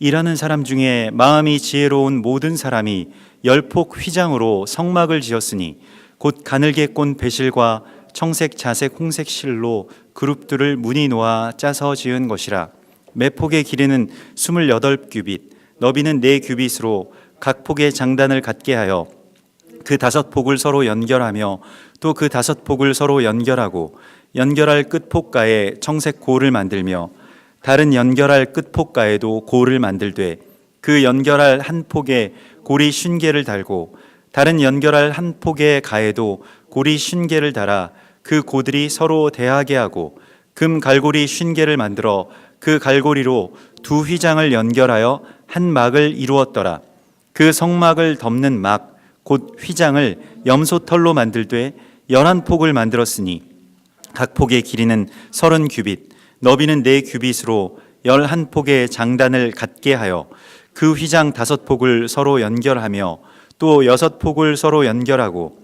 일하는 사람 중에 마음이 지혜로운 모든 사람이 열폭 휘장으로 성막을 지었으니 곧 가늘게 꼰 배실과 청색, 자색, 홍색 실로 그룹들을 무늬 놓아 짜서 지은 것이라. 매 폭의 길이는 28규빗, 너비는 4규빗으로 각 폭의 장단을 갖게 하여 그 5폭을 서로 연결하며 또 그 5폭을 서로 연결하고 연결할 끝폭가에 청색 고를 만들며 다른 연결할 끝폭가에도 고를 만들되 그 연결할 한 폭에 고리 50개를 달고 다른 연결할 한 폭의 가에도 고리 50개를 달아 그 고들이 서로 대하게 하고 금 갈고리 50개를 만들어 그 갈고리로 두 휘장을 연결하여 한 막을 이루었더라. 그 성막을 덮는 막 곧 휘장을 염소털로 만들되 11폭을 만들었으니 각 폭의 길이는 30규빗, 너비는 4규빗으로 11폭의 장단을 갖게 하여 그 휘장 5폭을 서로 연결하며 또 6폭을 서로 연결하고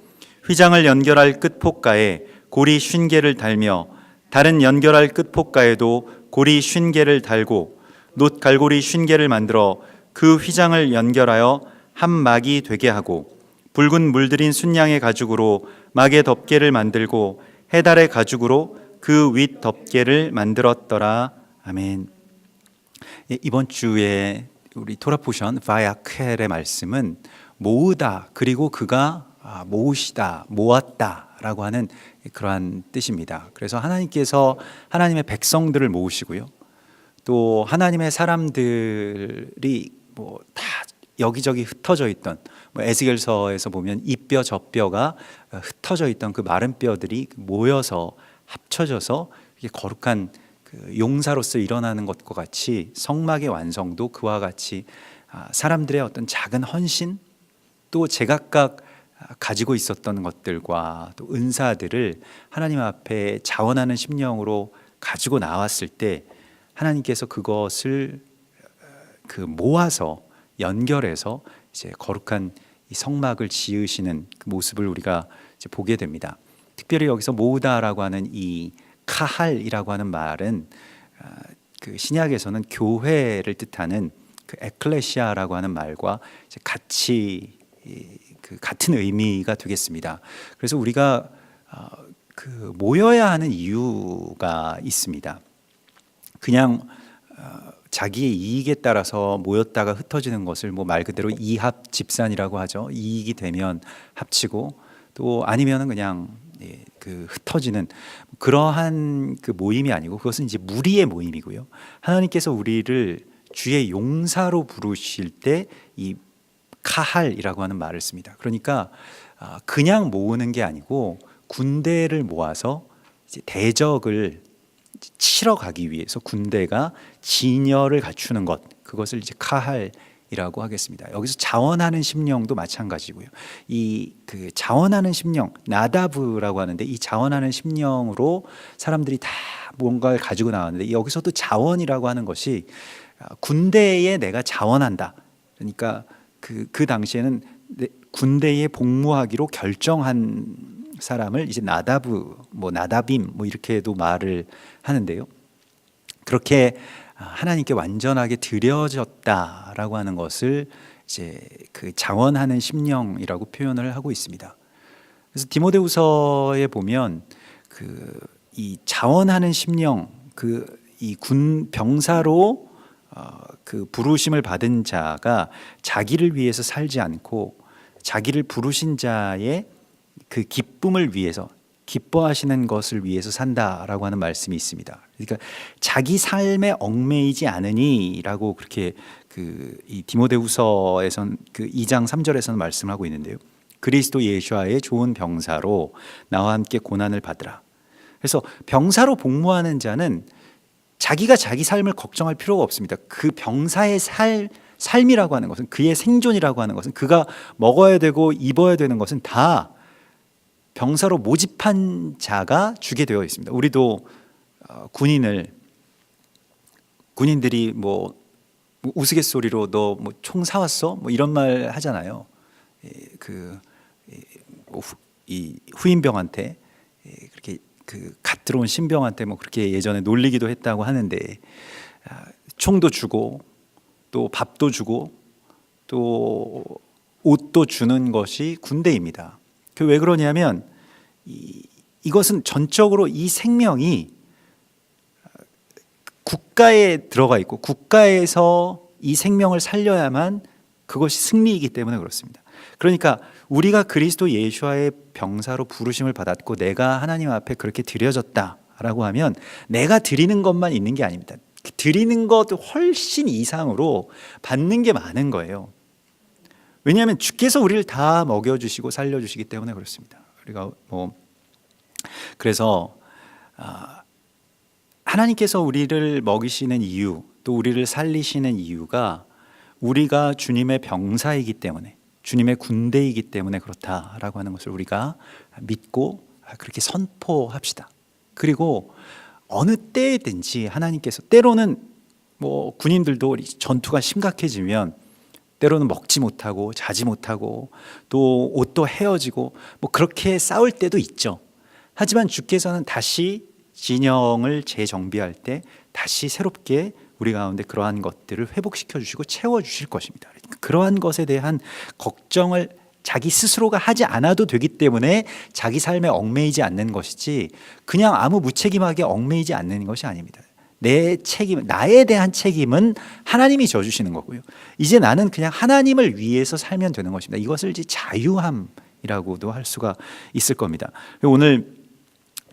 휘장을 연결할 끝폭가에 고리 50개를 달며 다른 연결할 끝폭가에도 고리 50개를 달고 놋 갈고리 50개를 만들어 그 휘장을 연결하여 한 막이 되게 하고 붉은 물들인 순양의 가죽으로 막의 덮개를 만들고 해달의 가죽으로 그 윗 덮개를 만들었더라. 아멘. 이번 주에 우리 토라 포션 바야켈의 말씀은 모으다 그리고 그가 모으시다 모았다라고 하는 그러한 뜻입니다. 그래서 하나님께서 하나님의 백성들을 모으시고요, 또 하나님의 사람들이 다 여기저기 흩어져 있던, 에스겔서에서 보면 이 뼈 저 뼈가 흩어져 있던 그 마른 뼈들이 모여서 합쳐져서 거룩한 그 용사로서 일어나는 것과 같이 성막의 완성도 그와 같이 사람들의 어떤 작은 헌신, 또 제각각 가지고 있었던 것들과 또 은사들을 하나님 앞에 자원하는 심령으로 가지고 나왔을 때 하나님께서 그것을 모아서 연결해서 이제 거룩한 이 성막을 지으시는 그 모습을 우리가 이제 보게 됩니다. 특별히 여기서 모으다라고 하는 이 카할이라고 하는 말은 그 신약에서는 교회를 뜻하는 그 에클레시아라고 하는 말과 이제 같이 같은 의미가 되겠습니다. 그래서 우리가 그 모여야 하는 이유가 있습니다. 그냥 자기의 이익에 따라서 모였다가 흩어지는 것을 말 그대로 이합 집산이라고 하죠. 이익이 되면 합치고, 또 아니면은 그냥 그 흩어지는 그러한 그 모임이 아니고, 그것은 이제 무리의 모임이고요. 하나님께서 우리를 주의 용사로 부르실 때 이 카할이라고 하는 말을 씁니다. 그러니까 그냥 모으는 게 아니고 군대를 모아서 이제 대적을 치러 가기 위해서 군대가 진열을 갖추는 것, 그것을 이제 카할이라고 하겠습니다. 여기서 자원하는 심령도 마찬가지고요. 이 그 자원하는 심령, 나다브라고 하는데, 이 자원하는 심령으로 사람들이 다 뭔가를 가지고 나왔는데, 여기서도 자원이라고 하는 것이 군대에 내가 자원한다. 그러니까 그 당시에는 군대에 복무하기로 결정한 사람을 이제 나다브, 나다빔 이렇게도 말을 하는데요. 그렇게 하나님께 완전하게 드려졌다라고 하는 것을 이제 그 자원하는 심령이라고 표현을 하고 있습니다. 그래서 디모데후서에 보면 이 자원하는 심령, 이 군 병사로 그 부르심을 받은 자가 자기를 위해서 살지 않고 자기를 부르신 자의 그 기쁨을 위해서, 기뻐하시는 것을 위해서 산다라고 하는 말씀이 있습니다. 그러니까 자기 삶에 얽매이지 않으니라고 그렇게 이 디모데후서에선 그 2장 3절에서는 말씀하고 있는데요. 그리스도 예수와의 좋은 병사로 나와 함께 고난을 받으라. 그래서 병사로 복무하는 자는 자기가 자기 삶을 걱정할 필요가 없습니다. 그 병사의 삶이라고 하는 것은, 그의 생존이라고 하는 것은, 그가 먹어야 되고 입어야 되는 것은 다 병사로 모집한 자가 주게 되어 있습니다. 우리도 군인들이 우스갯소리로 너 총 사왔어? 이런 말 하잖아요. 이 후임병한테 그렇게 갓 들어온 신병한테 그렇게 예전에 놀리기도 했다고 하는데, 총도 주고 또 밥도 주고 또 옷도 주는 것이 군대입니다. 그 왜 그러냐면 이것은 전적으로 이 생명이 국가에 들어가 있고 국가에서 이 생명을 살려야만 그것이 승리이기 때문에 그렇습니다. 그러니까 우리가 그리스도 예수와의 병사로 부르심을 받았고 내가 하나님 앞에 그렇게 드려졌다라고 하면 내가 드리는 것만 있는 게 아닙니다. 드리는 것 훨씬 이상으로 받는 게 많은 거예요. 왜냐하면 주께서 우리를 다 먹여주시고 살려주시기 때문에 그렇습니다. 우리가 그래서 하나님께서 우리를 먹이시는 이유, 또 우리를 살리시는 이유가 우리가 주님의 병사이기 때문에, 주님의 군대이기 때문에 그렇다라고 하는 것을 우리가 믿고 그렇게 선포합시다. 그리고 어느 때든지 하나님께서, 때로는 군인들도 전투가 심각해지면 때로는 먹지 못하고 자지 못하고 또 옷도 헤어지고 그렇게 싸울 때도 있죠. 하지만 주께서는 다시 진영을 재정비할 때 다시 새롭게 우리 가운데 그러한 것들을 회복시켜 주시고 채워 주실 것입니다. 그러한 것에 대한 걱정을 자기 스스로가 하지 않아도 되기 때문에 자기 삶에 얽매이지 않는 것이지 그냥 아무 무책임하게 얽매이지 않는 것이 아닙니다. 내 책임, 나에 대한 책임은 하나님이 져주시는 거고요. 이제 나는 그냥 하나님을 위해서 살면 되는 것입니다. 이것을 이제 자유함이라고도 할 수가 있을 겁니다. 오늘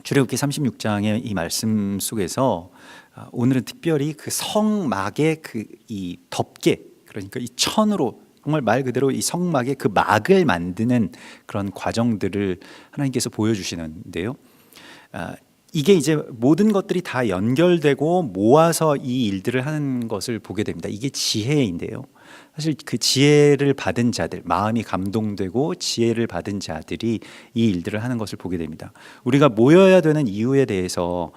출애굽기 36장의 이 말씀 속에서 오늘은 특별히 그 성막의 이 덮개, 그러니까 이 천으로 정말 말 그대로 이 성막의 그 막을 만드는 그런 과정들을 하나님께서 보여주시는데요. 이게 이제 모든 것들이 다 연결되고 모아서 이 일들을 하는 것을 보게 됩니다. 이게 지혜인데요. 사실 그 지혜를 받은 자들, 마음이 감동되고 지혜를 받은 자들이 이 일들을 하는 것을 보게 됩니다. 우리가 모여야 되는 이유에 대해서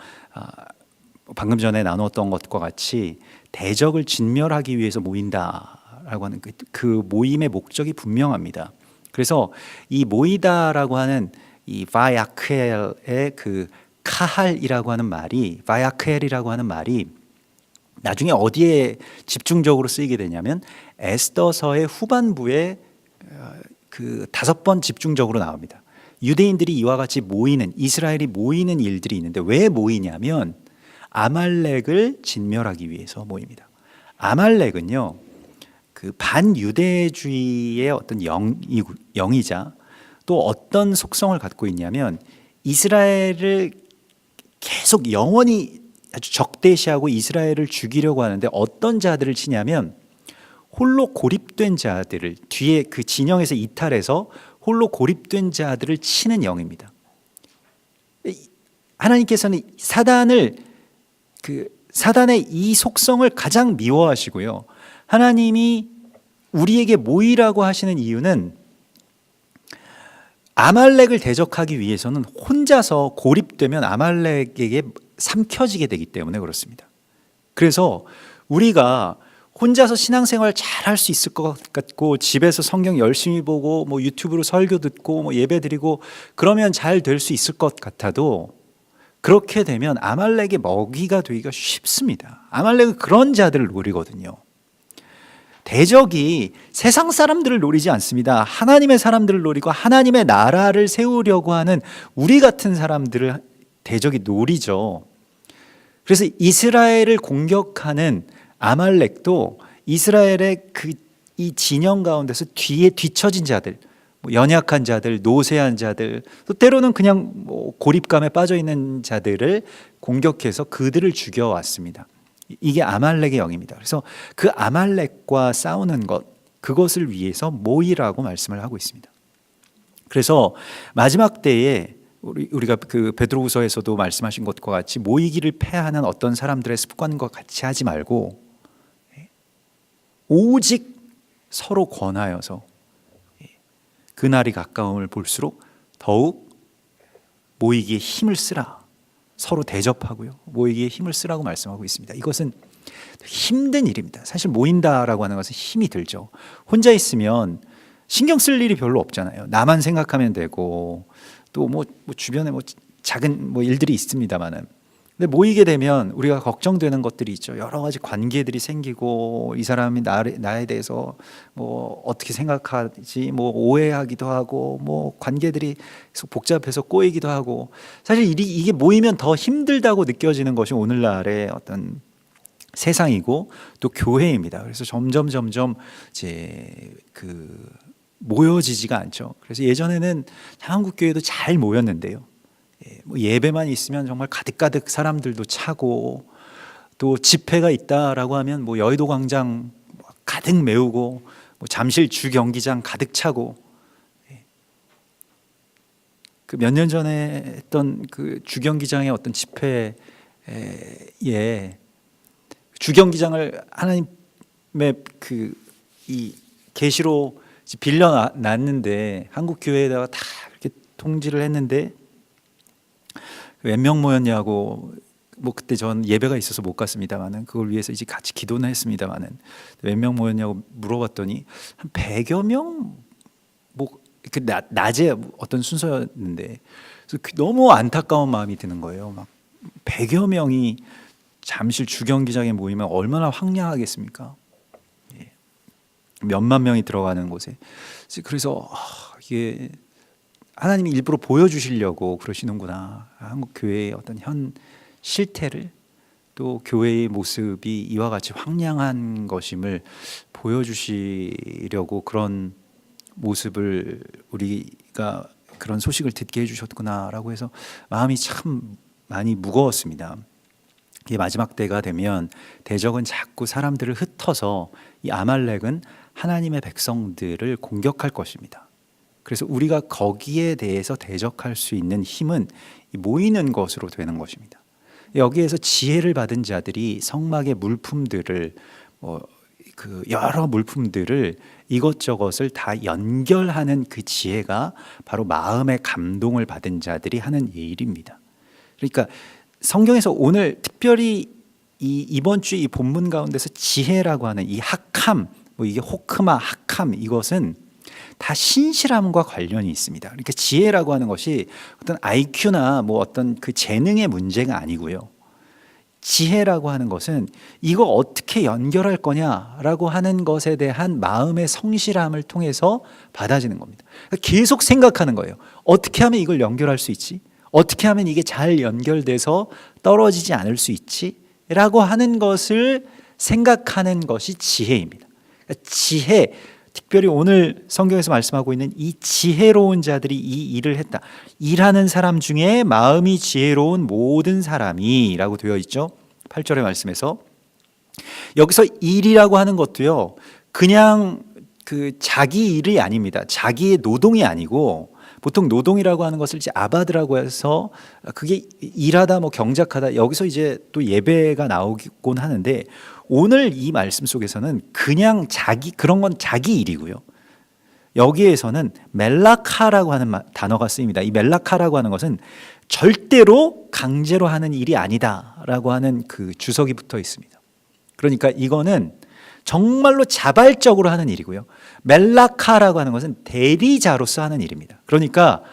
방금 전에 나누었던 것과 같이 대적을 진멸하기 위해서 모인다라고 하는 그 모임의 목적이 분명합니다. 그래서 이 모이다라고 하는 이 바야크엘의 그 카할이라고 하는 말이, 바야크엘이라고 하는 말이 나중에 어디에 집중적으로 쓰이게 되냐면 에스더서의 후반부에 그 5번 집중적으로 나옵니다. 유대인들이 이와 같이 모이는, 이스라엘이 모이는 일들이 있는데 왜 모이냐면 아말렉을 진멸하기 위해서 모입니다. 아말렉은요, 그 반유대주의의 어떤 영이자 또 어떤 속성을 갖고 있냐면 이스라엘을 계속 영원히 아주 적대시하고 이스라엘을 죽이려고 하는데 어떤 자들을 치냐면 홀로 고립된 자들을, 뒤에 그 진영에서 이탈해서 홀로 고립된 자들을 치는 영입니다. 하나님께서는 사단의 이 속성을 가장 미워하시고요. 하나님이 우리에게 모이라고 하시는 이유는 아말렉을 대적하기 위해서는 혼자서 고립되면 아말렉에게 삼켜지게 되기 때문에 그렇습니다. 그래서 우리가 혼자서 신앙생활 잘 할 수 있을 것 같고 집에서 성경 열심히 보고 유튜브로 설교 듣고 예배 드리고 그러면 잘 될 수 있을 것 같아도 그렇게 되면 아말렉의 먹이가 되기가 쉽습니다. 아말렉은 그런 자들을 노리거든요. 대적이 세상 사람들을 노리지 않습니다. 하나님의 사람들을 노리고 하나님의 나라를 세우려고 하는 우리 같은 사람들을 대적이 노리죠. 그래서 이스라엘을 공격하는 아말렉도 이스라엘의 이 진영 가운데서 뒤에 뒤처진 자들, 연약한 자들, 노쇠한 자들, 또 때로는 그냥 고립감에 빠져 있는 자들을 공격해서 그들을 죽여왔습니다. 이게 아말렉의 영입니다. 그래서 그 아말렉과 싸우는 것, 그것을 위해서 모이라고 말씀을 하고 있습니다. 그래서 마지막 때에 우리가 그 베드로후서에서도 말씀하신 것과 같이 모이기를 패하는 어떤 사람들의 습관과 같이 하지 말고 오직 서로 권하여서 그날이 가까움을 볼수록 더욱 모이기에 힘을 쓰라. 서로 대접하고요. 모이기에 힘을 쓰라고 말씀하고 있습니다. 이것은 힘든 일입니다. 사실 모인다라고 하는 것은 힘이 들죠. 혼자 있으면 신경 쓸 일이 별로 없잖아요. 나만 생각하면 되고 또 주변에 작은 일들이 있습니다만은 근데 모이게 되면 우리가 걱정되는 것들이 있죠. 여러 가지 관계들이 생기고, 이 사람이 나에 대해서 뭐 어떻게 생각하지, 뭐 오해하기도 하고, 뭐 관계들이 계속 복잡해서 꼬이기도 하고, 사실 이게 모이면 더 힘들다고 느껴지는 것이 오늘날의 어떤 세상이고 또 교회입니다. 그래서 점점 이제 모여지지가 않죠. 그래서 예전에는 한국교회도 잘 모였는데요. 뭐 예배만 있으면 정말 가득가득 사람들도 차고, 또 집회가 있다라고 하면 뭐 여의도 광장 가득 메우고, 뭐 잠실 주경기장 가득 차고, 그 몇 년 전에 했던 그 주경기장의 어떤 집회에 주경기장을 하나님의 이 계시로 빌려 놨는데, 한국 교회에다가 다 이렇게 통지를 했는데 몇 명 모였냐고, 뭐 그때 전 예배가 있어서 못 갔습니다만은 그걸 위해서 이제 같이 기도는 했습니다만은 몇 명 모였냐고 물어봤더니 한 100여 명, 뭐 그 낮에 어떤 순서였는데, 그래서 너무 안타까운 마음이 드는 거예요. 막 100여 명이 잠실 주경기장에 모이면 얼마나 황량하겠습니까? 몇만 명이 들어가는 곳에. 그래서 이게 하나님이 일부러 보여주시려고 그러시는구나, 한국 교회의 어떤 현 실태를, 또 교회의 모습이 이와 같이 황량한 것임을 보여주시려고 그런 모습을, 우리가 그런 소식을 듣게 해주셨구나라고 해서 마음이 참 많이 무거웠습니다. 이게 마지막 때가 되면 대적은 자꾸 사람들을 흩어서 이 아말렉은 하나님의 백성들을 공격할 것입니다. 그래서 우리가 거기에 대해서 대적할 수 있는 힘은 모이는 것으로 되는 것입니다. 여기에서 지혜를 받은 자들이 성막의 물품들을, 그 여러 물품들을 이것저것을 다 연결하는 그 지혜가 바로 마음의 감동을 받은 자들이 하는 일입니다. 그러니까 성경에서 오늘 특별히 이번 주 이 본문 가운데서 지혜라고 하는 이 학함, 뭐 이게 호크마 학함, 이것은 다 신실함과 관련이 있습니다. 그러니까 지혜라고 하는 것이 어떤 IQ나 뭐 어떤 그 재능의 문제가 아니고요. 지혜라고 하는 것은 이거 어떻게 연결할 거냐라고 하는 것에 대한 마음의 성실함을 통해서 받아지는 겁니다. 그러니까 계속 생각하는 거예요. 어떻게 하면 이걸 연결할 수 있지? 어떻게 하면 이게 잘 연결돼서 떨어지지 않을 수 있지? 라고 하는 것을 생각하는 것이 지혜입니다. 그러니까 지혜, 특별히 오늘 성경에서 말씀하고 있는 이 지혜로운 자들이 이 일을 했다. 일하는 사람 중에 마음이 지혜로운 모든 사람이 라고 되어 있죠. 8절의 말씀에서. 여기서 일이라고 하는 것도요, 그냥 그 자기 일이 아닙니다. 자기의 노동이 아니고, 보통 노동이라고 하는 것을 이제 아바드라고 해서 그게 일하다, 뭐 경작하다, 여기서 이제 또 예배가 나오곤 하는데, 오늘 이 말씀 속에서는 그냥 그런 건 자기 일이고요. 여기에서는 멜라카라고 하는 단어가 쓰입니다. 이 멜라카라고 하는 것은 절대로 강제로 하는 일이 아니다라고 하는 그 주석이 붙어 있습니다. 그러니까 이거는 정말로 자발적으로 하는 일이고요. 멜라카라고 하는 것은 대리자로서 하는 일입니다. 그러니까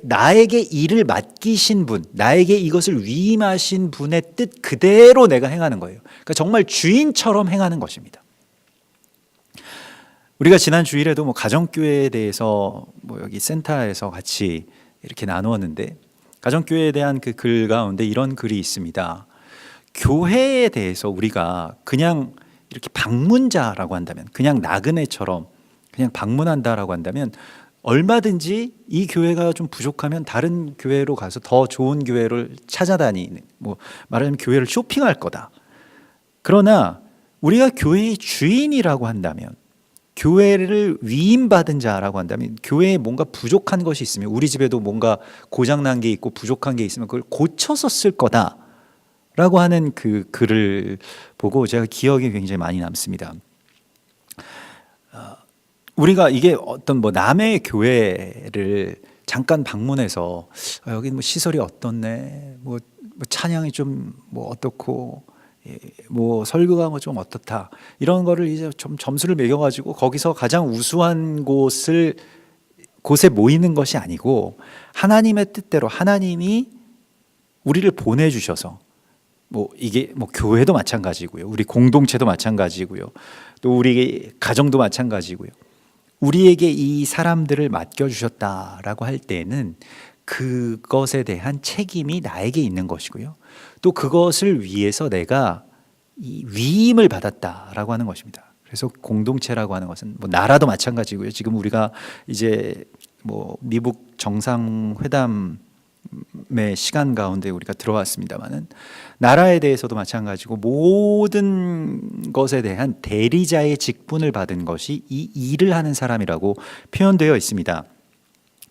나에게 일을 맡기신 분, 나에게 이것을 위임하신 분의 뜻 그대로 내가 행하는 거예요. 그러니까 정말 주인처럼 행하는 것입니다. 우리가 지난 주일에도 뭐 가정교회에 대해서 뭐 여기 센터에서 같이 이렇게 나누었는데, 가정교회에 대한 그 글 가운데 이런 글이 있습니다. 교회에 대해서 우리가 그냥 이렇게 방문자라고 한다면, 그냥 나그네처럼 그냥 방문한다라고 한다면, 얼마든지 이 교회가 좀 부족하면 다른 교회로 가서 더 좋은 교회를 찾아다니는, 뭐 말하자면 교회를 쇼핑할 거다. 그러나 우리가 교회의 주인이라고 한다면, 교회를 위임받은 자라고 한다면, 교회에 뭔가 부족한 것이 있으면, 우리 집에도 뭔가 고장난 게 있고 부족한 게 있으면 그걸 고쳐서 쓸 거다라고 하는 그 글을 보고 제가 기억에 굉장히 많이 남습니다. 우리가 이게 어떤 뭐 남의 교회를 잠깐 방문해서 여기 뭐 시설이 어떻네, 뭐 찬양이 좀 뭐 어떻고, 뭐 설교가 뭐 좀 어떻다, 이런 거를 이제 좀 점수를 매겨가지고 거기서 가장 우수한 곳에 모이는 것이 아니고, 하나님의 뜻대로 하나님이 우리를 보내주셔서 뭐 이게 뭐 교회도 마찬가지고요, 우리 공동체도 마찬가지고요, 또 우리 가정도 마찬가지고요. 우리에게 이 사람들을 맡겨주셨다라고 할 때는 그것에 대한 책임이 나에게 있는 것이고요, 또 그것을 위해서 내가 이 위임을 받았다라고 하는 것입니다. 그래서 공동체라고 하는 것은 뭐 나라도 마찬가지고요. 지금 우리가 이제 뭐 미국 정상회담의 시간 가운데 우리가 들어왔습니다만은 나라에 대해서도 마찬가지고 모든 것에 대한 대리자의 직분을 받은 것이 이 일을 하는 사람이라고 표현되어 있습니다.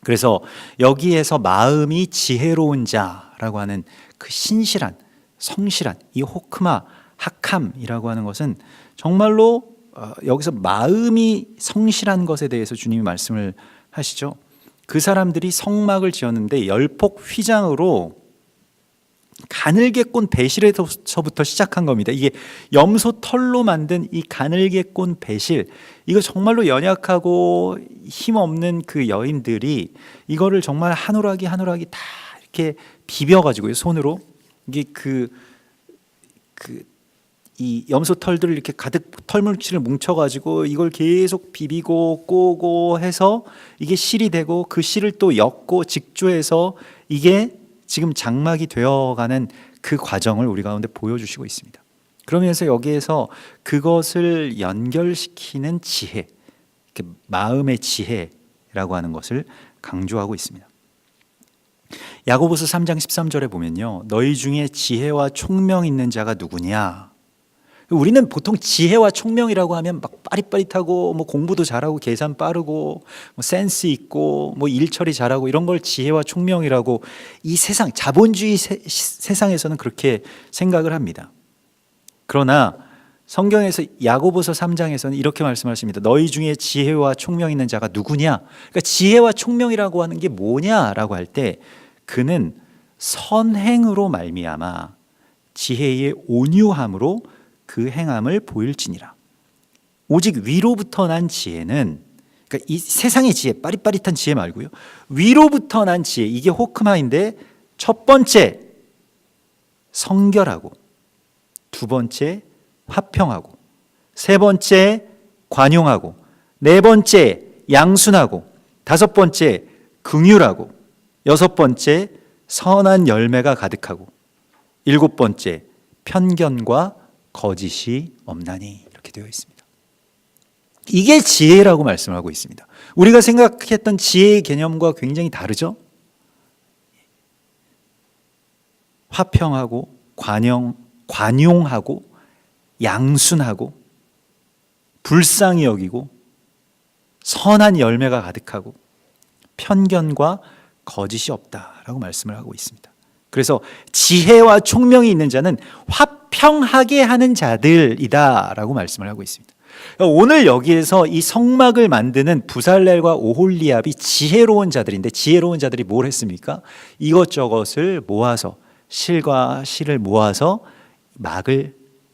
그래서 여기에서 마음이 지혜로운 자라고 하는 그 신실한, 성실한 이 호크마 하캄이라고 하는 것은 정말로 여기서 마음이 성실한 것에 대해서 주님이 말씀을 하시죠. 그 사람들이 성막을 지었는데 열폭 휘장으로 가늘게 꼰 배실에서부터 시작한 겁니다. 이게 염소 털로 만든 이 가늘게 꼰 배실, 이거 정말로 연약하고 힘없는 그 여인들이 이거를 정말 한오라기 다 이렇게 비벼가지고요, 손으로. 이게 이 염소 털들을 이렇게 가득 털뭉치를 뭉쳐가지고 이걸 계속 비비고 꼬고 해서 이게 실이 되고 그 실을 또 엮고 직조해서 이게 지금 장막이 되어가는 그 과정을 우리 가운데 보여주시고 있습니다. 그러면서 여기에서 그것을 연결시키는 지혜, 마음의 지혜라고 하는 것을 강조하고 있습니다. 야고보서 3장 13절에 보면요, 너희 중에 지혜와 총명 있는 자가 누구냐? 우리는 보통 지혜와 총명이라고 하면 막 빠릿빠릿하고 뭐 공부도 잘하고 계산 빠르고 뭐 센스 있고 뭐 일 처리 잘하고 이런 걸 지혜와 총명이라고 이 세상 자본주의 세상에서는 그렇게 생각을 합니다. 그러나 성경에서 야고보서 3장에서는 이렇게 말씀하십니다. 너희 중에 지혜와 총명 있는 자가 누구냐? 그러니까 지혜와 총명이라고 하는 게 뭐냐라고 할 때 그는 선행으로 말미암아 지혜의 온유함으로 그 행함을 보일지니라. 오직 위로부터 난 지혜는, 그러니까 이 세상의 지혜, 빠릿빠릿한 지혜 말고요, 위로부터 난 지혜, 이게 호크마인데 첫 번째 성결하고, 두 번째 화평하고, 세 번째 관용하고, 네 번째 양순하고, 다섯 번째 긍휼하고, 여섯 번째 선한 열매가 가득하고, 일곱 번째 편견과 거짓이 없나니, 이렇게 되어 있습니다. 이게 지혜라고 말씀하고 있습니다. 우리가 생각했던 지혜의 개념과 굉장히 다르죠? 화평하고 관용하고 양순하고 불쌍히 여기고 선한 열매가 가득하고 편견과 거짓이 없다라고 말씀을 하고 있습니다. 그래서 지혜와 총명이 있는 자는 화평하게 하는 자들이다라고 말씀을 하고 있습니다. 오늘 여기에서 이 성막을 만드는 부살렐과 오홀리압이 지혜로운 자들인데, 지혜로운 자들이 뭘 했습니까? 이것저것을 모아서, 실과 실을 모아서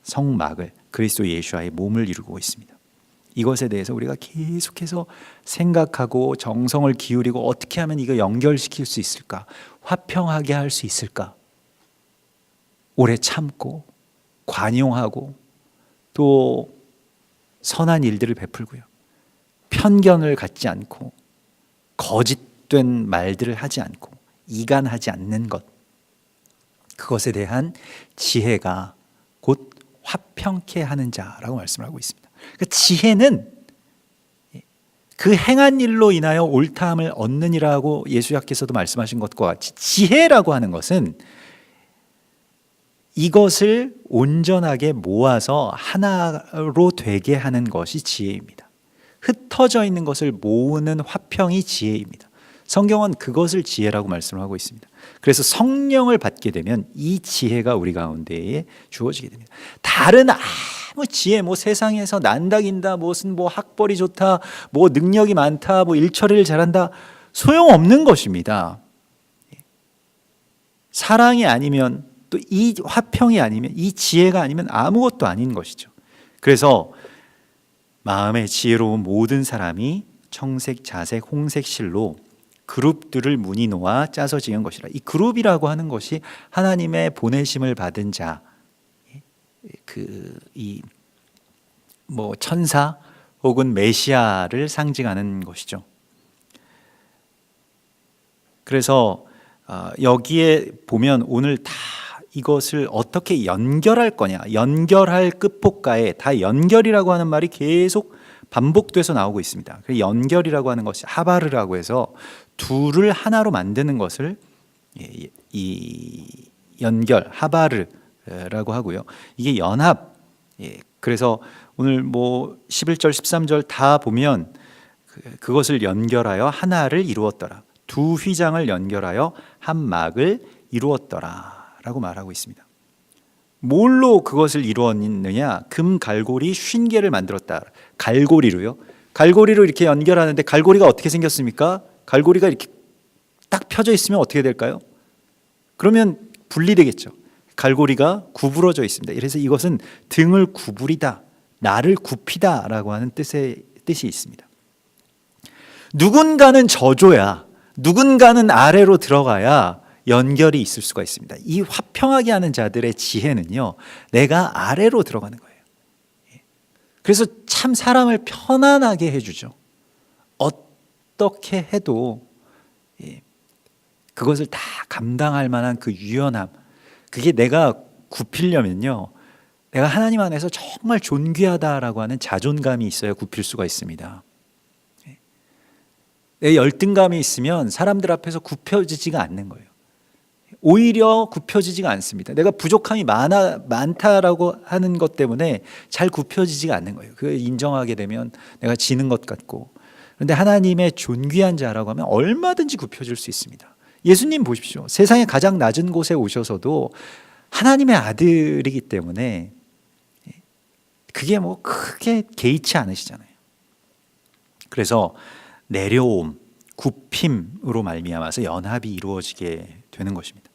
성막을, 그리스도 예수와의 몸을 이루고 있습니다. 이것에 대해서 우리가 계속해서 생각하고 정성을 기울이고 어떻게 하면 이거 연결시킬 수 있을까? 화평하게 할 수 있을까? 오래 참고 관용하고 또 선한 일들을 베풀고요, 편견을 갖지 않고 거짓된 말들을 하지 않고 이간하지 않는 것, 그것에 대한 지혜가 곧 화평케 하는 자라고 말씀을 하고 있습니다. 그러니까 지혜는 그 행한 일로 인하여 옳다함을 얻느니라고 예수님께서도 말씀하신 것과 같이, 지혜라고 하는 것은 이것을 온전하게 모아서 하나로 되게 하는 것이 지혜입니다. 흩어져 있는 것을 모으는 화평이 지혜입니다. 성경은 그것을 지혜라고 말씀을 하고 있습니다. 그래서 성령을 받게 되면 이 지혜가 우리 가운데에 주어지게 됩니다. 다른 아무 지혜, 뭐 세상에서 난다긴다, 무슨 뭐 학벌이 좋다, 뭐 능력이 많다, 뭐 일처리를 잘한다, 소용없는 것입니다. 사랑이 아니면, 또 이 화평이 아니면, 이 지혜가 아니면 아무것도 아닌 것이죠. 그래서 마음의 지혜로운 모든 사람이 청색, 자색, 홍색 실로 그룹들을 문이 놓아 짜서 지은 것이라. 이 그룹이라고 하는 것이 하나님의 보내심을 받은 자, 천사 혹은 메시아를 상징하는 것이죠. 그래서 여기에 보면 오늘 다 이것을 어떻게 연결할 거냐, 연결할 끝복가에 다 연결이라고 하는 말이 계속 반복돼서 나오고 있습니다. 연결이라고 하는 것이 하바르라고 해서 둘을 하나로 만드는 것을 이 연결 하바르라고 하고요. 이게 연합. 그래서 오늘 11절 13절 다 보면 그것을 연결하여 하나를 이루었더라. 두 휘장을 연결하여 한 막을 이루었더라라고 말하고 있습니다. 뭘로 그것을 이루었느냐? 금 갈고리 50개를 만들었다. 갈고리로요. 갈고리로 이렇게 연결하는데 갈고리가 어떻게 생겼습니까? 갈고리가 이렇게 딱 펴져 있으면 어떻게 될까요? 그러면 분리되겠죠. 갈고리가 구부러져 있습니다. 그래서 이것은 등을 구부리다, 나를 굽히다라고 하는 뜻이 있습니다. 누군가는 져줘야, 누군가는 아래로 들어가야 연결이 있을 수가 있습니다. 이 화평하게 하는 자들의 지혜는요, 내가 아래로 들어가는 거예요. 그래서 참 사람을 편안하게 해주죠. 어떻게 해도 그것을 다 감당할 만한 그 유연함, 그게 내가 굽히려면요, 내가 하나님 안에서 정말 존귀하다라고 하는 자존감이 있어야 굽힐 수가 있습니다. 내 열등감이 있으면 사람들 앞에서 굽혀지지가 않는 거예요. 오히려 굽혀지지가 않습니다. 내가 부족함이 많다라고 하는 것 때문에 잘 굽혀지지가 않는 거예요. 그걸 인정하게 되면 내가 지는 것 같고. 그런데 하나님의 존귀한 자라고 하면 얼마든지 굽혀질 수 있습니다. 예수님 보십시오. 세상의 가장 낮은 곳에 오셔서도 하나님의 아들이기 때문에 그게 크게 개의치 않으시잖아요. 그래서 내려옴, 굽힘으로 말미암아서 연합이 이루어지게 되는 것입니다.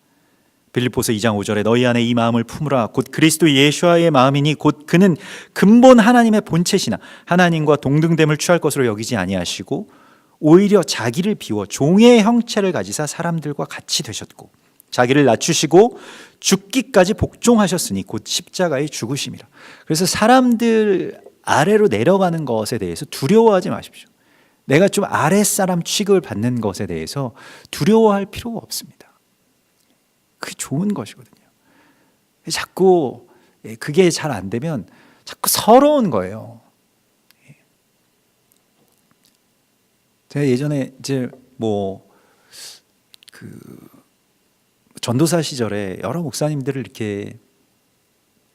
빌립보서 2장 5절에 너희 안에 이 마음을 품으라 곧 그리스도 예수와의 마음이니 곧 그는 근본 하나님의 본체시나 하나님과 동등됨을 취할 것으로 여기지 아니하시고 오히려 자기를 비워 종의 형체를 가지사 사람들과 같이 되셨고 자기를 낮추시고 죽기까지 복종하셨으니 곧 십자가에 죽으심이라. 그래서 사람들 아래로 내려가는 것에 대해서 두려워하지 마십시오. 내가 좀 아랫사람 취급을 받는 것에 대해서 두려워할 필요가 없습니다. 그게 좋은 것이거든요. 자꾸 그게 잘 안 되면 자꾸 서러운 거예요. 제가 예전에 전도사 시절에 여러 목사님들을 이렇게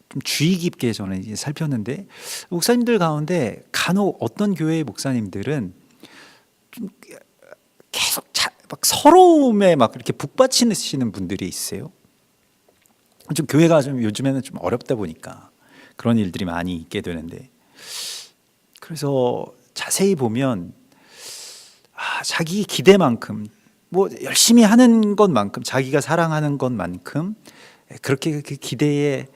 좀 주의 깊게 저는 살폈는데 목사님들 가운데 간혹 어떤 교회의 목사님들은 좀 계속 막 서러움에 막 이렇게 북받치시는 분들이 있어요. 좀 교회가 좀 요즘에는 좀 어렵다 보니까 그런 일들이 많이 있게 되는데, 그래서 자세히 보면 자기 기대만큼 열심히 하는 것만큼 자기가 사랑하는 것만큼 그렇게 그 기대에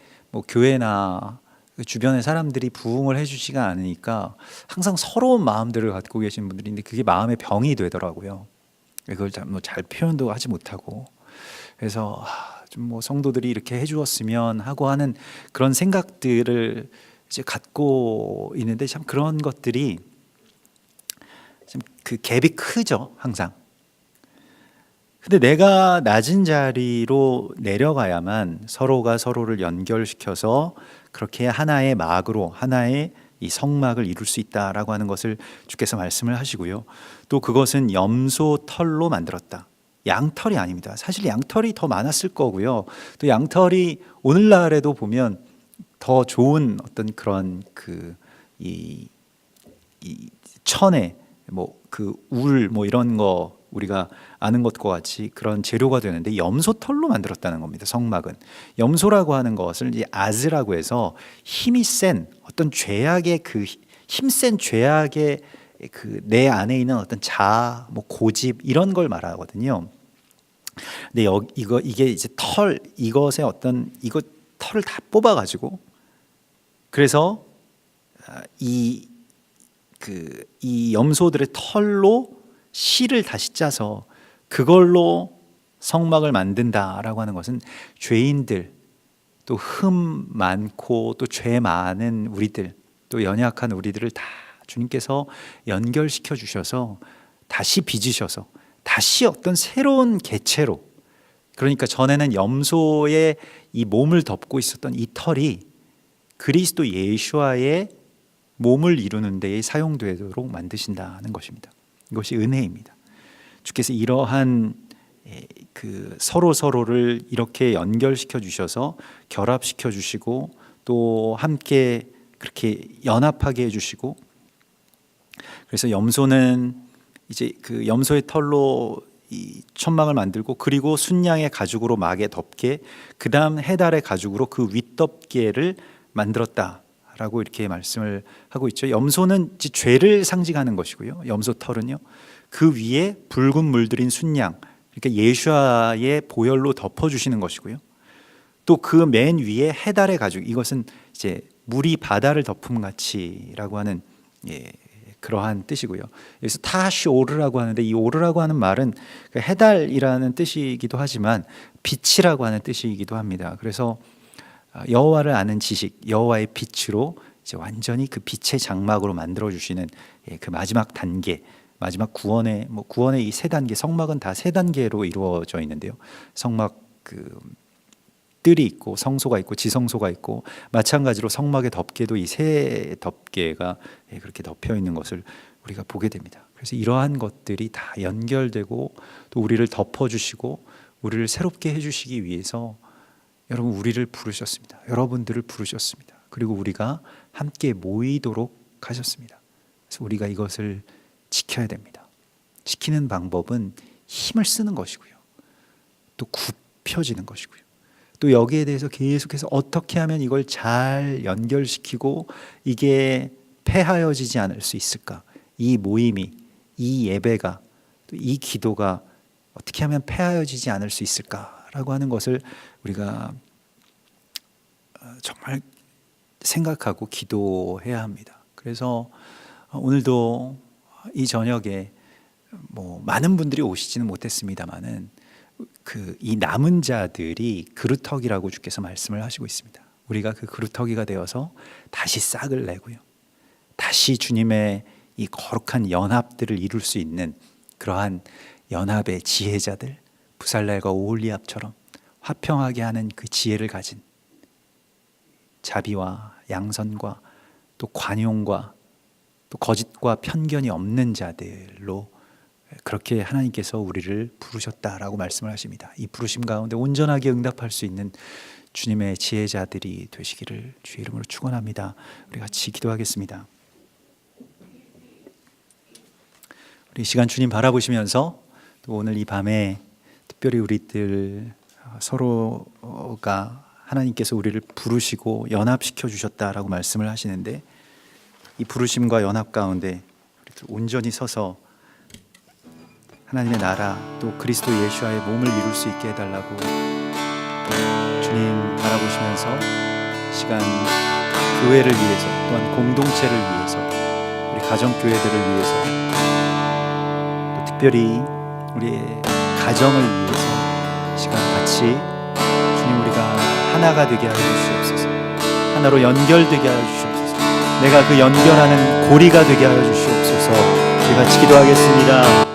교회나 주변의 사람들이 부응을 해주지가 않으니까 항상 서러운 마음들을 갖고 계신 분들인데 그게 마음의 병이 되더라고요. 그걸 잘 표현도 하지 못하고, 그래서 좀 성도들이 이렇게 해주었으면 하고 하는 그런 생각들을 이제 갖고 있는데 참 그런 것들이 좀 그 갭이 크죠, 항상. 근데 내가 낮은 자리로 내려가야만 서로가 서로를 연결시켜서 그렇게 하나의 막으로 하나의 이 성막을 이룰 수 있다라고 하는 것을 주께서 말씀을 하시고요. 또 그것은 염소 털로 만들었다. 양털이 아닙니다. 사실 양털이 더 많았을 거고요. 또 양털이 오늘날에도 보면 더 좋은 어떤 그런 이 천에 울 이런 거 우리가 아는 것과 같이 그런 재료가 되는데 염소 털로 만들었다는 겁니다. 성막은 염소라고 하는 것을 이제 아즈라고 해서 힘이 센 어떤 죄악의 힘센 죄악의 내 안에 있는 어떤 자아, 고집 이런 걸 말하거든요. 근데 이게 이제 이것의 어떤 털을 다 뽑아가지고 그래서 이 염소들의 털로 실을 다시 짜서 그걸로 성막을 만든다라고 하는 것은 죄인들, 또 흠 많고 또 죄 많은 우리들, 또 연약한 우리들을 다 주님께서 연결시켜 주셔서 다시 빚으셔서 다시 어떤 새로운 개체로, 그러니까 전에는 염소의 이 몸을 덮고 있었던 이 털이 그리스도 예수와의 몸을 이루는 데에 사용되도록 만드신다는 것입니다. 이것이 은혜입니다. 주께서 이러한 그 서로를 이렇게 연결시켜 주셔서 결합시켜 주시고 또 함께 그렇게 연합하게 해 주시고, 그래서 염소는 이제 그 염소의 털로 이 천막을 만들고, 그리고 순양의 가죽으로 막에 덮게, 그다음 해달의 가죽으로 그 윗덮개를 만들었다라고 이렇게 말씀을 하고 있죠. 염소는 이제 죄를 상징하는 것이고요. 염소 털은요. 그 위에 붉은 물들인 순양, 그러니까 예수와의 보혈로 덮어 주시는 것이고요. 또 그 맨 위에 해달의 가죽, 이것은 이제 물이 바다를 덮음 같이라고 하는 그러한 뜻이고요. 여기서 타시오르라고 하는데, 이 오르라고 하는 말은 해달이라는 뜻이기도 하지만 빛이라고 하는 뜻이기도 합니다. 그래서 여호와를 아는 지식, 여호와의 빛으로 이제 완전히 그 빛의 장막으로 만들어 주시는 그 마지막 단계, 마지막 구원의 이 세 단계, 성막은 다 세 단계로 이루어져 있는데요. 성막 그 뜰이 있고 성소가 있고 지성소가 있고, 마찬가지로 성막의 덮개도 이 세 덮개가 그렇게 덮여 있는 것을 우리가 보게 됩니다. 그래서 이러한 것들이 다 연결되고 또 우리를 덮어주시고 우리를 새롭게 해주시기 위해서 여러분 우리를 부르셨습니다. 여러분들을 부르셨습니다. 그리고 우리가 함께 모이도록 하셨습니다. 그래서 우리가 이것을 지켜야 됩니다. 지키는 방법은 힘을 쓰는 것이고요. 또 굽혀지는 것이고요. 또 여기에 대해서 계속해서 어떻게 하면 이걸 잘 연결시키고 이게 폐하여지지 않을 수 있을까? 이 모임이, 이 예배가, 또 이 기도가 어떻게 하면 폐하여지지 않을 수 있을까라고 하는 것을 우리가 정말 생각하고 기도해야 합니다. 그래서 오늘도 이 저녁에 많은 분들이 오시지는 못했습니다만은 이 남은 자들이 그루터기라고 주께서 말씀을 하시고 있습니다. 우리가 그 그루터기가 되어서 다시 싹을 내고요, 다시 주님의 이 거룩한 연합들을 이룰 수 있는 그러한 연합의 지혜자들, 부살렐과 오홀리압처럼 화평하게 하는 그 지혜를 가진 자비와 양선과 또 관용과 또 거짓과 편견이 없는 자들로 그렇게 하나님께서 우리를 부르셨다라고 말씀을 하십니다. 이 부르심 가운데 온전하게 응답할 수 있는 주님의 지혜자들이 되시기를 주의 이름으로 축원합니다. 우리 같이 기도하겠습니다. 우리 시간 주님 바라보시면서 또 오늘 이 밤에 특별히 우리들 서로가 하나님께서 우리를 부르시고 연합시켜 주셨다라고 말씀을 하시는데, 이 부르심과 연합 가운데 우리들 온전히 서서 하나님의 나라 또 그리스도 예수와의 몸을 이룰 수 있게 해달라고 주님 바라보시면서 시간 교회를 위해서, 또한 공동체를 위해서, 우리 가정교회들을 위해서, 또 특별히 우리의 가정을 위해서 시간 같이 주님 우리가 하나가 되게 하여 주시옵소서. 하나로 연결되게 하여 주시옵소서. 내가 그 연결하는 고리가 되게 하여 주시옵소서. 우리 같이 기도하겠습니다.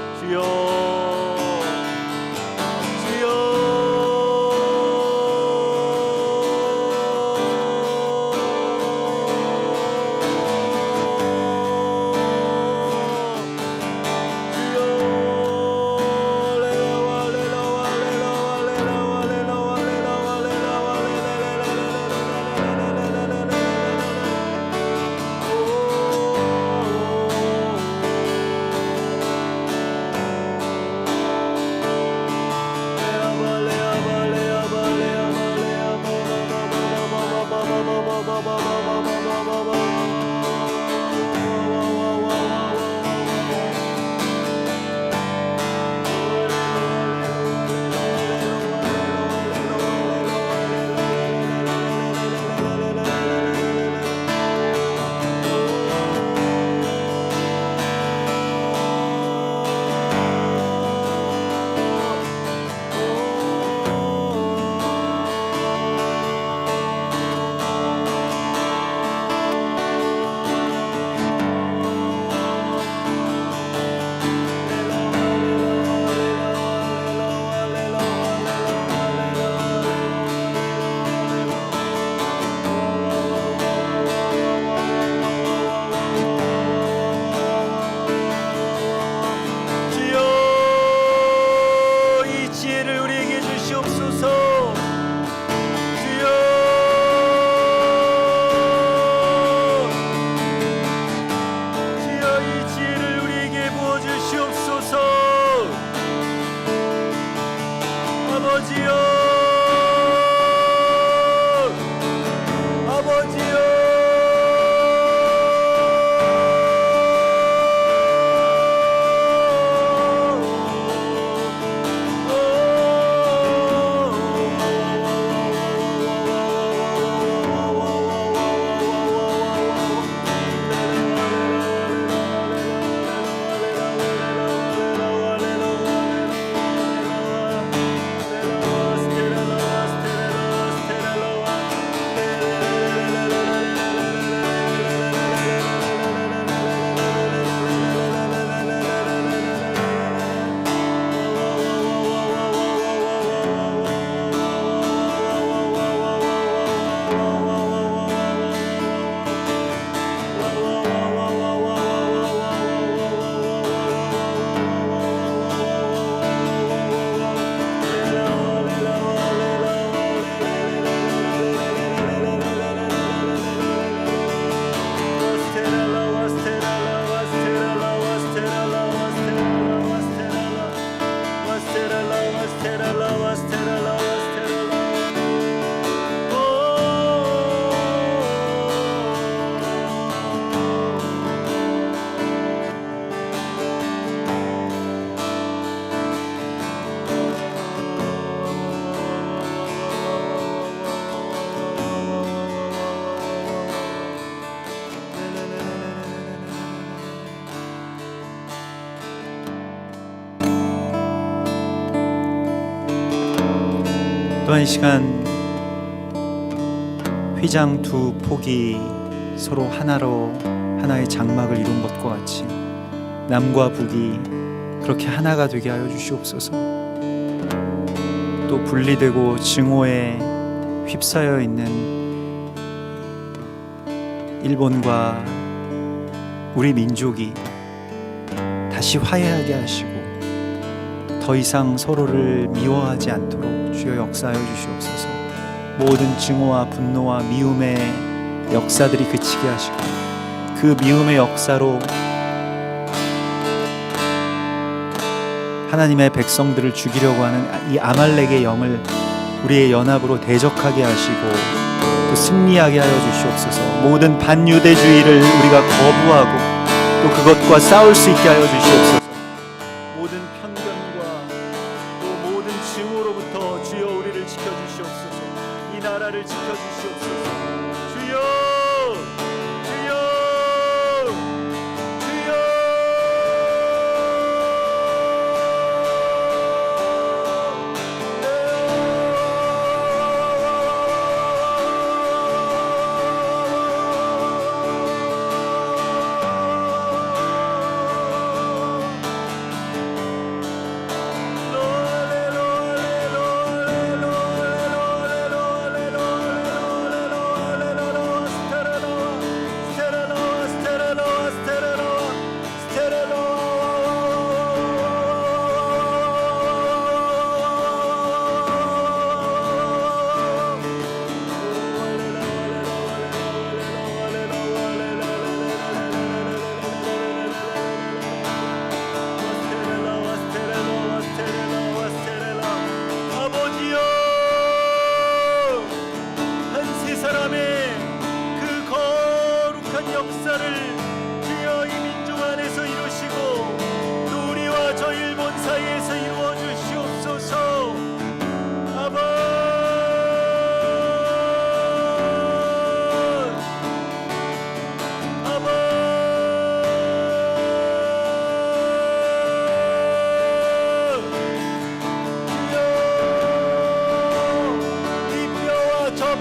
또한 이 시간 휘장 두 폭이 서로 하나로 하나의 장막을 이룬 것과 같이 남과 북이 그렇게 하나가 되게 하여 주시옵소서. 또 분리되고 증오에 휩싸여 있는 일본과 우리 민족이 다시 화해하게 하시고 더 이상 서로를 미워하지 않도록 주여 역사하여 주시옵소서. 모든 증오와 분노와 미움의 역사들이 그치게 하시고 그 미움의 역사로 하나님의 백성들을 죽이려고 하는 이 아말렉의 영을 우리의 연합으로 대적하게 하시고 또 승리하게 하여 주시옵소서. 모든 반유대주의를 우리가 거부하고 또 그것과 싸울 수 있게 하여 주시옵소서. 모든 편견과 또 모든 증오로부터 주여 우리를 지켜주시옵소서. 이 나라를 지켜주시옵소서. 주여, 주여, 주여.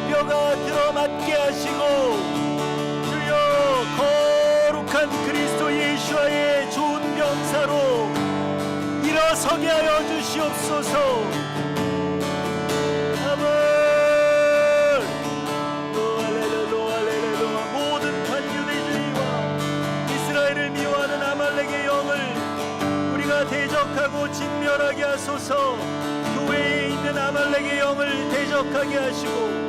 뼈가 들어맞게 하시고 주여 거룩한 그리스도 예수와의 좋은 병사로 일어서게 하여 주시옵소서. 아멘. 할렐루야. 모든 반유대주의와 이스라엘을 미워하는 아말렉의 영을 우리가 대적하고 진멸하게 하소서. 교회에 있는 아말렉의 영을 대적하게 하시고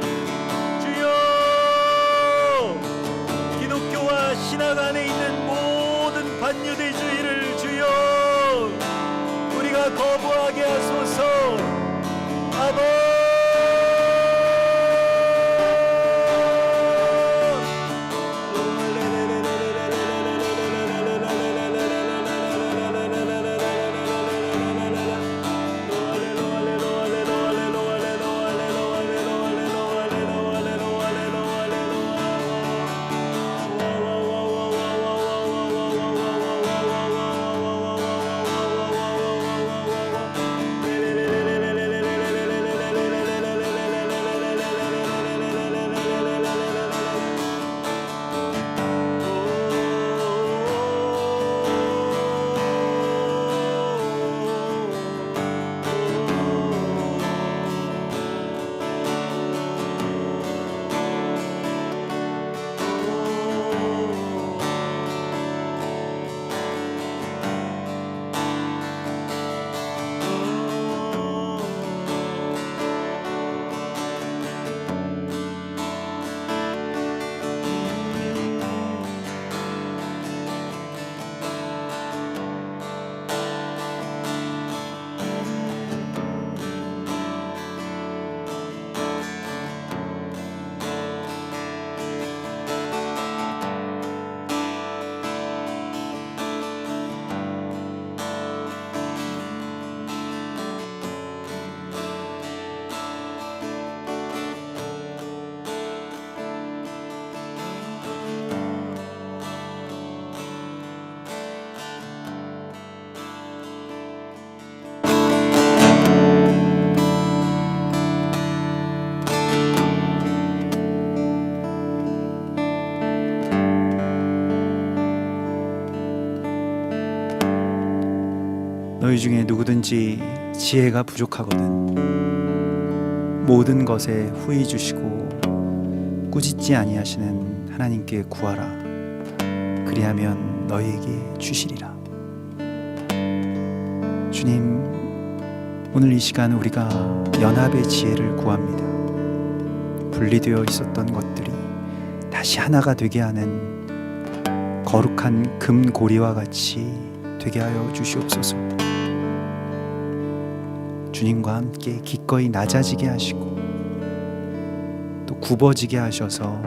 기독교와 신학 안에 있는 모든 반유대주의를 주여 우리가 거부하게 하소서. 아멘. 너희 중에 누구든지 지혜가 부족하거든 모든 것에 후히 주시고 꾸짖지 아니하시는 하나님께 구하라. 그리하면 너희에게 주시리라. 주님, 오늘 이 시간 우리가 연합의 지혜를 구합니다. 분리되어 있었던 것들이 다시 하나가 되게 하는 거룩한 금고리와 같이 되게 하여 주시옵소서. 주님과 함께 기꺼이 낮아지게 하시고 또 굽어지게 하셔서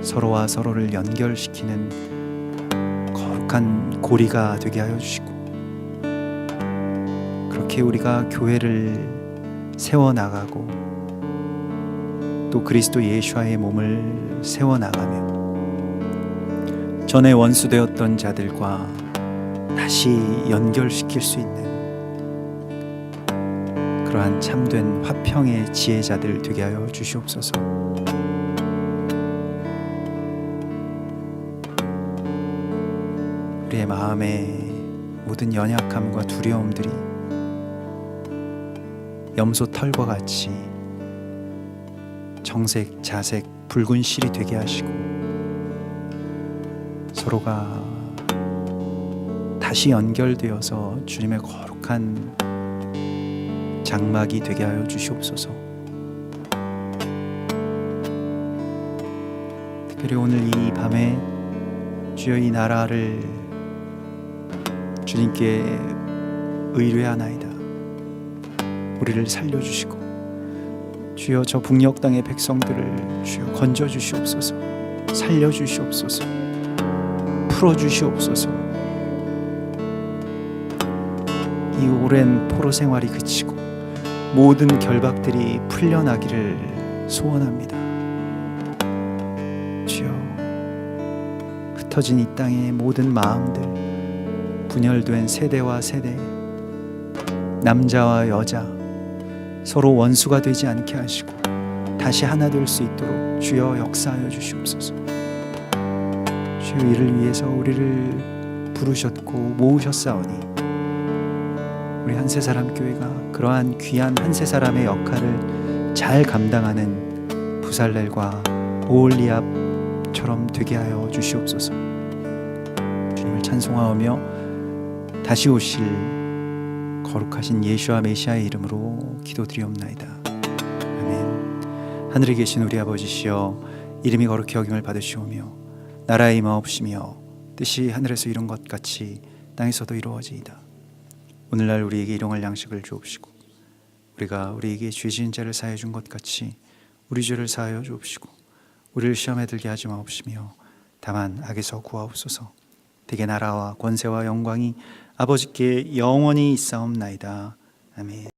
서로와 서로를 연결시키는 거룩한 고리가 되게 하여 주시고, 그렇게 우리가 교회를 세워나가고 또 그리스도 예수와의 몸을 세워나가며 전에 원수되었던 자들과 다시 연결시킬 수 있는 그러한 참된 화평의 지혜자들 되게 하여 주시옵소서. 우리의 마음의 모든 연약함과 두려움들이 염소 털과 같이 정색, 자색, 붉은 실이 되게 하시고 서로가 다시 연결되어서 주님의 거룩한 장막이 되게 하여 주시옵소서. 특별히 오늘 이 밤에 주여 이 나라를 주님께 의뢰하나이다. 우리를 살려주시고 주여 저 북녘 땅의 백성들을 주여 건져주시옵소서. 살려주시옵소서. 풀어주시옵소서. 이 오랜 포로 생활이 그치고 모든 결박들이 풀려나기를 소원합니다. 주여, 흩어진 이 땅의 모든 마음들, 분열된 세대와 세대, 남자와 여자 서로 원수가 되지 않게 하시고 다시 하나 될 수 있도록 주여 역사하여 주시옵소서. 주여, 이를 위해서 우리를 부르셨고 모으셨사오니 우리 한세사람 교회가 그러한 귀한 한세사람의 역할을 잘 감당하는 부살렐과 오홀리압처럼 되게 하여 주시옵소서. 주님을 찬송하오며 다시 오실 거룩하신 예수와 메시아의 이름으로 기도드리옵나이다. 아멘. 하늘에 계신 우리 아버지시여, 이름이 거룩히 여김을 받으시오며 나라의 임하옵시며 뜻이 하늘에서 이룬 것 같이 땅에서도 이루어지이다. 오늘날 우리에게 일용할 양식을 주옵시고 우리가 우리에게 죄 지은 자를 사하여 준 것 같이 우리 죄를 사하여 주옵시고 우리를 시험에 들게 하지 마옵시며 다만 악에서 구하옵소서. 대개 나라와 권세와 영광이 아버지께 영원히 있사옵나이다. 아멘.